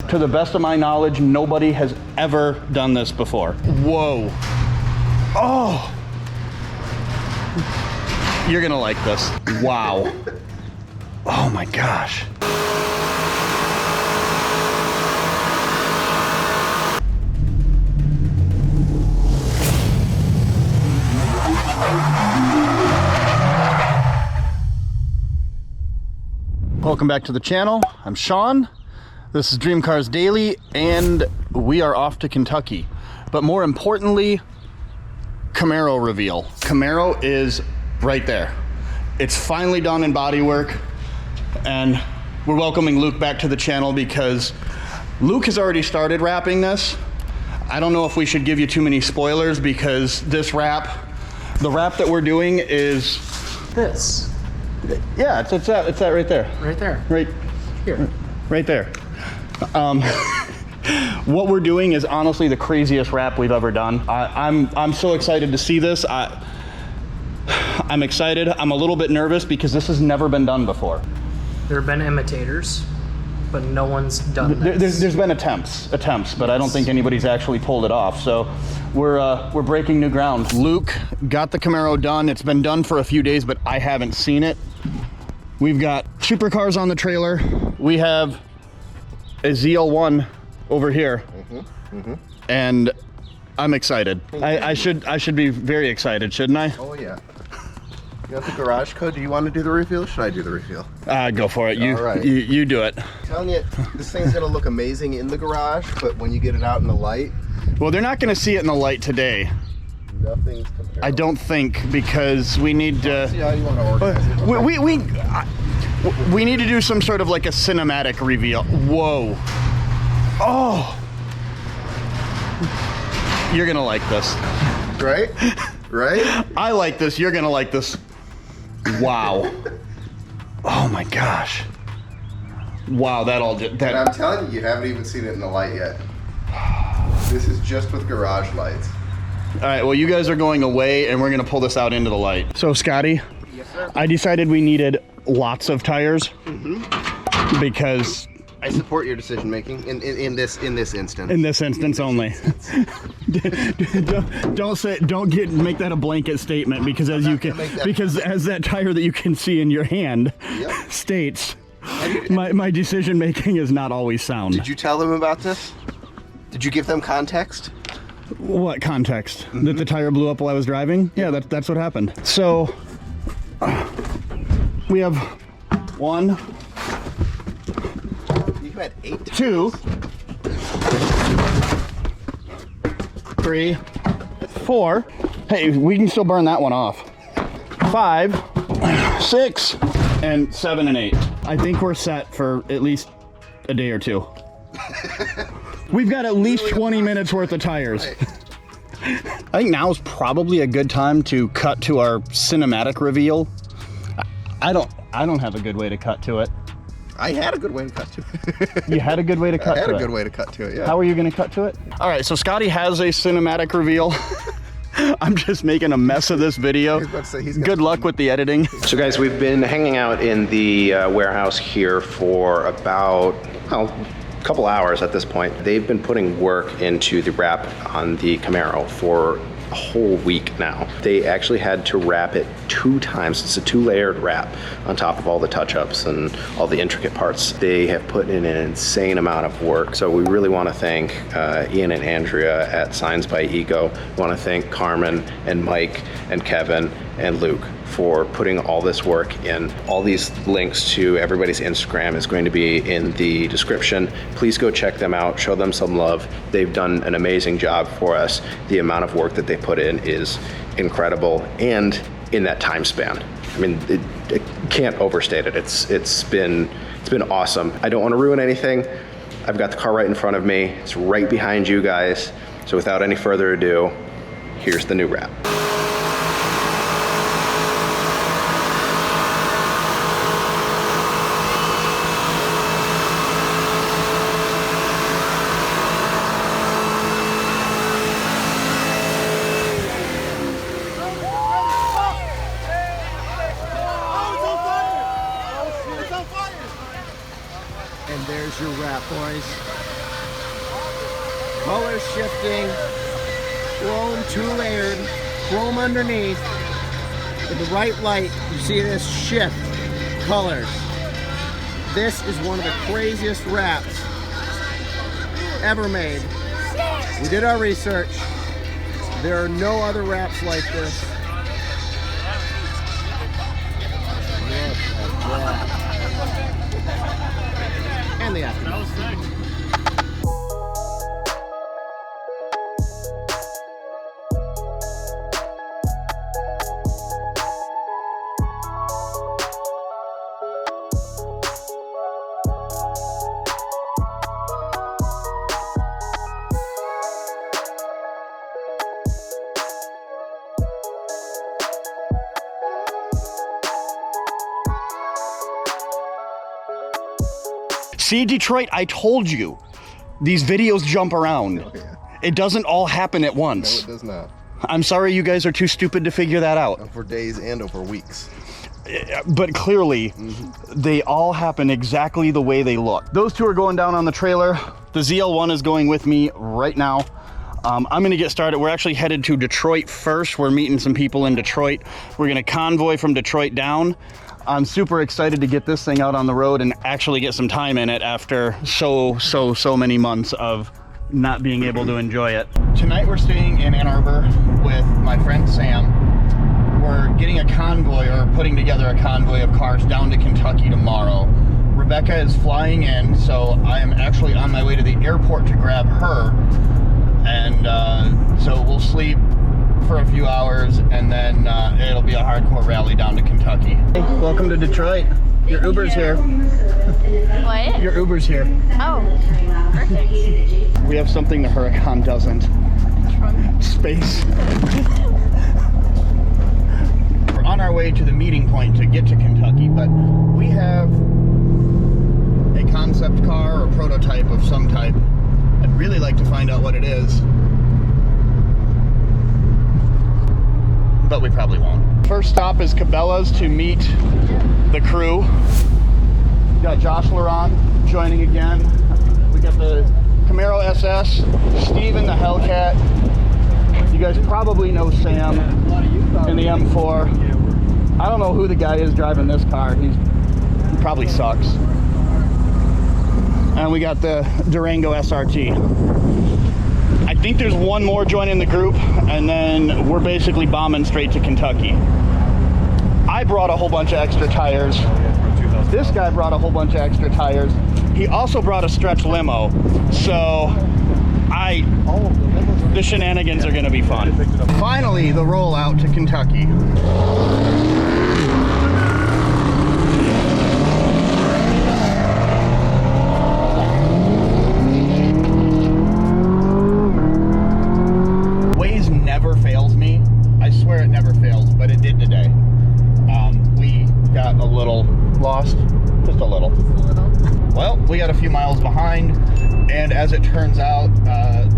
To the best of my knowledge, nobody has ever done this before. Whoa. Oh. You're gonna like this. Wow. Oh my gosh. Welcome back to the channel. I'm Sean. This is Dreamcars Daily, and we are off to Kentucky. But more importantly, Camaro reveal. Camaro is right there. It's finally done in bodywork, and we're welcoming Luke back to the channel because Luke has already started wrapping this. I don't know if we should give you too many spoilers because this wrap, the wrap that we're doing is this. Yeah, it's that right there. Right there. Right here. Right there. What we're doing is honestly the craziest wrap we've ever done. I'm so excited to see this. I'm excited. I'm a little bit nervous because this has never been done before. There have been imitators, but no one's done this. There's been attempts, but I don't think anybody's actually pulled it off. So we're breaking new ground. Luke got the Camaro done. It's been done for a few days, but I haven't seen it. We've got supercars on the trailer. We have a ZL1 over here, and I'm excited. I should be very excited, shouldn't I? Oh yeah. You got the garage code? Do you want to do the reveal? Should I do the reveal? Go for it. All right. You do it. I'm telling you, this thing's gonna look amazing in the garage, but when you get it out in the light, well, they're not going to see it in the light today. Nothing's comparable. I don't think, because we need to. See how you want to organize it. We need to do some sort of like a cinematic reveal. Whoa. Oh. You're gonna like this. Right? Right? I like this. You're gonna like this. Wow. Oh my gosh. Wow, that all did that. And I'm telling you, you haven't even seen it in the light yet. This is just with garage lights. All right, well, you guys are going away and we're gonna pull this out into the light. So Scotty, Yes, sir. I decided we needed lots of tires because I support your decision making in this instance. in this instance only. Don't make that a blanket statement because as that tire that you can see in your hand states, my decision making is not always sound. Did you tell them about this? Did you give them context? What context? That the tire blew up while I was driving? Yeah, that's what happened. So we have 1, You had 8. 2, 3, 4. Hey, we can still burn that one off. 5, 6, and 7 and 8. I think we're set for at least a day or two. We've got at least 20 minutes worth of tires. I think now is probably a good time to cut to our cinematic reveal. I don't have a good way to cut to it. I had a good way to cut to it. You had a good way to cut to it? I had a good way to cut to it, yeah. How are you going to cut to it? All right, so Scotty has a cinematic reveal. I'm just making a mess of this video. Good luck with the editing. So guys, we've been hanging out in the warehouse here for about, well, a couple hours at this point. They've been putting work into the wrap on the Camaro for a whole week now. They actually had to wrap it 2 times. It's a 2-layered wrap on top of all the touch-ups and all the intricate parts. They have put in an insane amount of work. So we really want to thank Ian and Andrea at Signs by Ego. We want to thank Carmen and Mike and Kevin and Luke for putting all this work in. All these links to everybody's Instagram is going to be in the description. Please go check them out, show them some love. They've done an amazing job for us. The amount of work that they put in is incredible, and in that time span. I mean, it can't overstate it. It's been awesome. I don't want to ruin anything. I've got the car right in front of me. It's right behind you guys. So without any further ado, here's the new wrap. And there's your wrap, boys. color shifting, chrome 2-layered, chrome underneath. With the right light, you see this shift colors. This is one of the craziest wraps ever made. We did our research. There are no other wraps like this. Look at that. And the aftermath. That was sick. See, Detroit, I told you. These videos jump around. Oh, yeah. It doesn't all happen at once. No, it does not. I'm sorry you guys are too stupid to figure that out. Over days and over weeks. But clearly, they all happen exactly the way they look. Those two are going down on the trailer. The ZL1 is going with me right now. I'm gonna get started. We're actually headed to Detroit first. We're meeting some people in Detroit. We're gonna convoy from Detroit down. I'm super excited to get this thing out on the road and actually get some time in it after so many months of not being able to enjoy it. Tonight we're staying in Ann Arbor with my friend Sam. We're getting a convoy, or putting together a convoy of cars down to Kentucky tomorrow. Rebecca is flying in, so I am actually on my way to the airport to grab her. And so we'll sleep for a few hours, and then it'll be a hardcore rally down to Kentucky. Hey, welcome to Detroit. Your Uber's here. What? Your Uber's here. Oh, perfect. We have something the Huracan doesn't. Space. We're on our way to the meeting point to get to Kentucky, but we have a concept car or prototype of some type. I'd really like to find out what it is, but we probably won't. First stop is Cabela's to meet the crew. We got Josh Laurent joining again. We got the Camaro SS, Steve in the Hellcat. You guys probably know Sam in the M4. I don't know who the guy is driving this car. He probably sucks. And we got the Durango SRT. I think there's one more joining the group, and then we're basically bombing straight to Kentucky. I brought a whole bunch of extra tires. This guy brought a whole bunch of extra tires. He also brought a stretch limo. So the shenanigans are gonna be fun. Finally, the rollout to Kentucky. Never fails me. I swear it never fails, but it did today. We got a little lost, just a little. Well, we got a few miles behind, and as it turns out,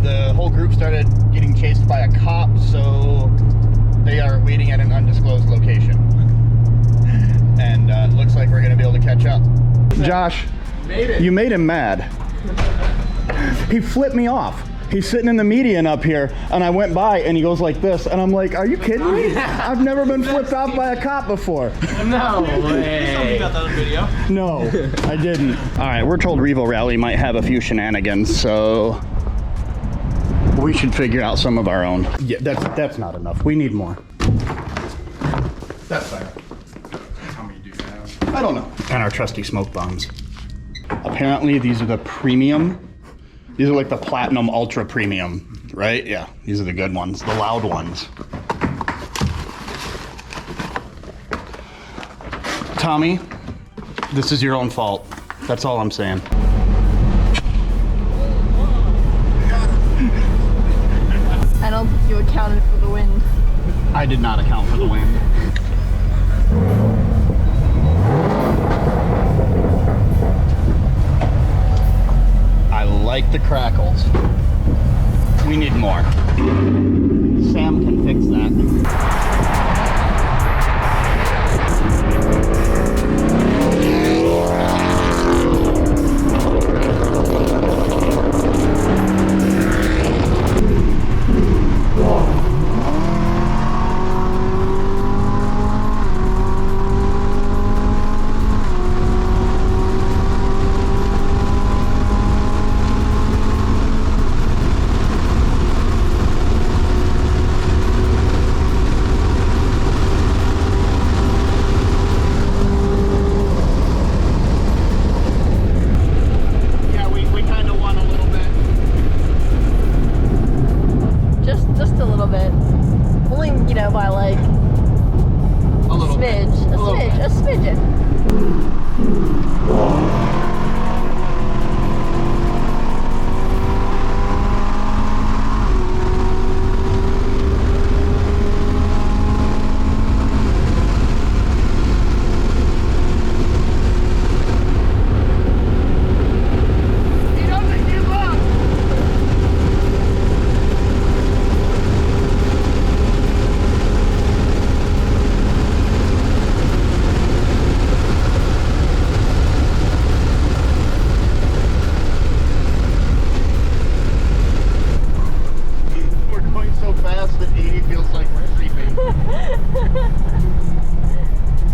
the whole group started getting chased by a cop, so they are waiting at an undisclosed location. And it looks like we're gonna be able to catch up. Josh, you made him mad. He flipped me off. He's sitting in the median up here, and I went by, and he goes like this, and I'm like, are you kidding me? I've never been flipped off by a cop before. No way. You got that on video? No, I didn't. All right, we're told Revo Rally might have a few shenanigans, so we should figure out some of our own. Yeah, that's not enough. We need more. That's fine. How many do you have? I don't know. And our trusty smoke bombs. Apparently, these are the premium. These are like the Platinum Ultra Premium, right? Yeah, these are the good ones, the loud ones. Tommy, this is your own fault. That's all I'm saying. I don't think you accounted for the wind. I did not account for the wind. I like the crackles. We need more. Sam can fix that. smidgen.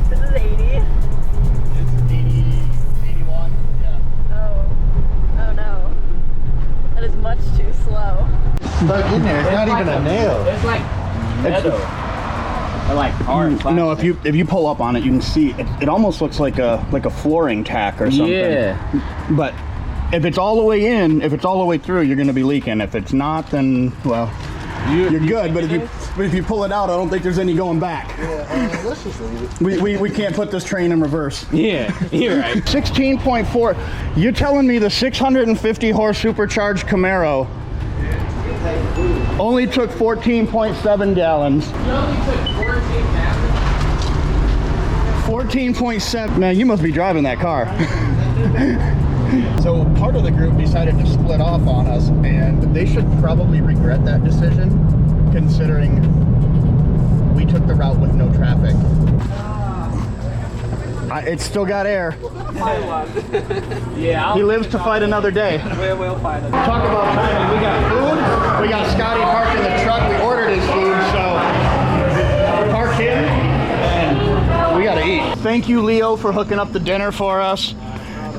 This is 80. It's 81. Yeah. Oh no. That is much too slow. Stuck in there. It's not even a nail. It's like meadow. Or like hard plastic. No, if you pull up on it, you can see it almost looks like a flooring tack or something. Yeah. But if it's all the way in, if it's all the way through, you're going to be leaking. If it's not, then well, you're good. But if you pull it out, I don't think there's any going back. Yeah, let's just leave it. We can't put this train in reverse. Yeah, you're right. 16.4. You're telling me the 650 horse supercharged Camaro only took 14.7 gallons. You only took 14 gallons? 14.7. Man, you must be driving that car. So part of the group decided to split off on us, and they should probably regret that decision, considering we took the route with no traffic. It's still got air. Yeah. He lives to fight another day. We'll find it. Talk about timing. We got food. We got Scotty parked in the truck. We ordered his food, so we park him, and we gotta eat. Thank you, Leo, for hooking up the dinner for us.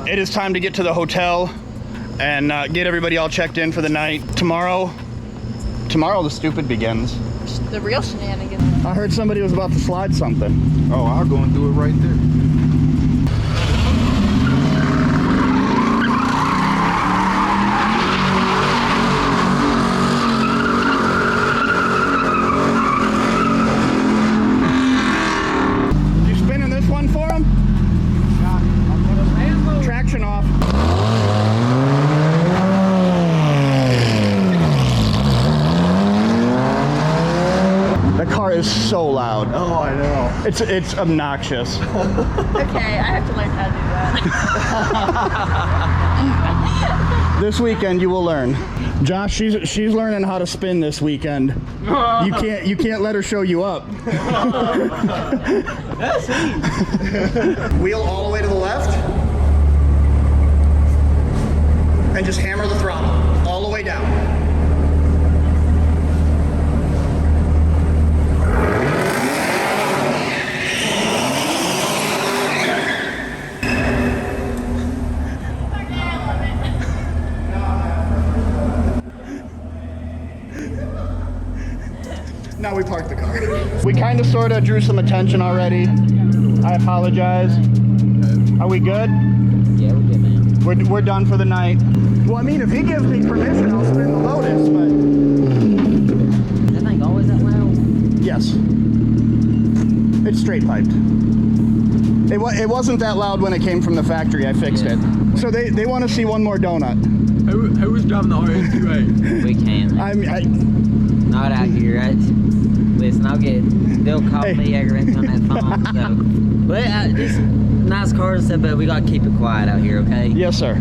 It is time to get to the hotel and get everybody all checked in for the night. Tomorrow the stupid begins. The real shenanigans. I heard somebody was about to slide something. Oh, I'll go and do it right there. You spinning this one for him? Traction off. That car is so loud. Oh, I know. It's obnoxious. Okay, I have to learn how to do that. This weekend you will learn. Josh, she's learning how to spin this weekend. You can't let her show you up. That's easy. Wheel all the way to the left. And just hammer the throttle all the way down. Now we parked the car. We kind of sort of drew some attention already. I apologize. Are we good? Yeah, we're good, man. We're done for the night. Well, I mean, if he gives me permission, I'll spin the Lotus, but... That thing always that loud? Yes. It's straight piped. It wasn't that loud when it came from the factory. I fixed it. So they want to see one more donut. Who was driving the RS28? We can. Not out here. Listen, they'll call me every on that phone. So. But this nice cars and stuff, but we got to keep it quiet out here, okay? Yes, sir.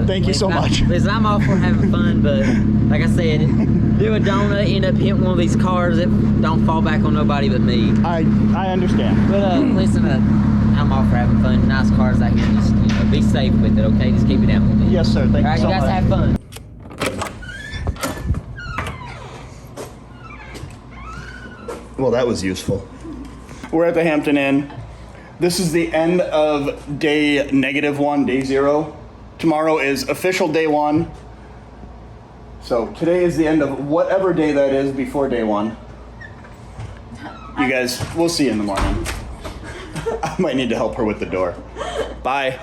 Thank you so much. Listen, I'm all for having fun, but like I said, do a donut, end up hitting one of these cars that don't fall back on nobody but me. I understand. But listen, I'm all for having fun. Nice cars out here. Just be safe with it, okay? Just keep it down with me. Yes, sir. Thank you so much. All right, you guys have fun. Well, that was useful. We're at the Hampton Inn. This is the end of day -1, day 0. Tomorrow is official day 1. So today is the end of whatever day that is before day 1. You guys, we'll see you in the morning. I might need to help her with the door. Bye.